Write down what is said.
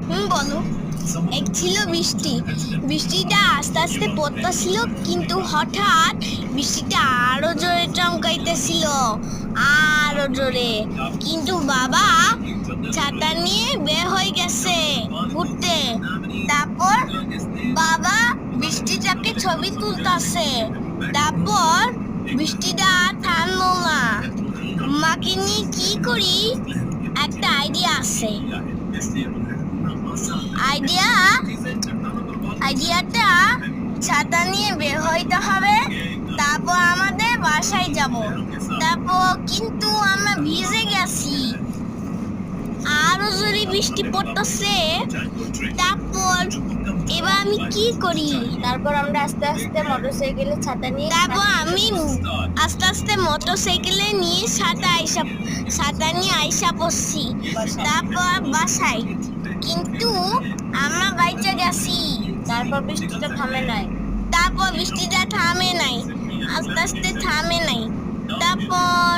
বলো। এক ছিল বৃষ্টি। বৃষ্টিটা আস্তে আস্তে পড়তেছিল, কিন্তু হঠাৎ বৃষ্টিটা আরো জোরে চমকাইতেছিল, আরো জোরে। কিন্তু বাবা ছাতা নিয়ে বের হয়ে গেছে ঘুরতে। তারপর বাবা বৃষ্টিটাকে ছবি তুলতাছে। তারপর বৃষ্টিটা আর থামলো না। মাকে নিয়ে কি করি, একটা আইডিয়া আছে। আইডিয়াটা ছাতা নিয়ে বের হইতে হবে, তারপর আমাদের বাসায় যাব। তারপর কিন্তু আমরা ভিজে গেছি, আরো জোরে বৃষ্টি পড়তেছে। তারপর এবার আমি কি করি? তারপর আমরা আস্তে আস্তে মোটরসাইকেলে ছাতা নিয়ে মোটরসাইকেলে নিয়ে ছাতা নিয়ে আইসা পড়ছি। তারপর বাসায় কিন্তু আমরা বাইচা গেছি। তারপর বৃষ্টিটা থামে নাই। আস্তে আস্তে থামে নাই। তারপর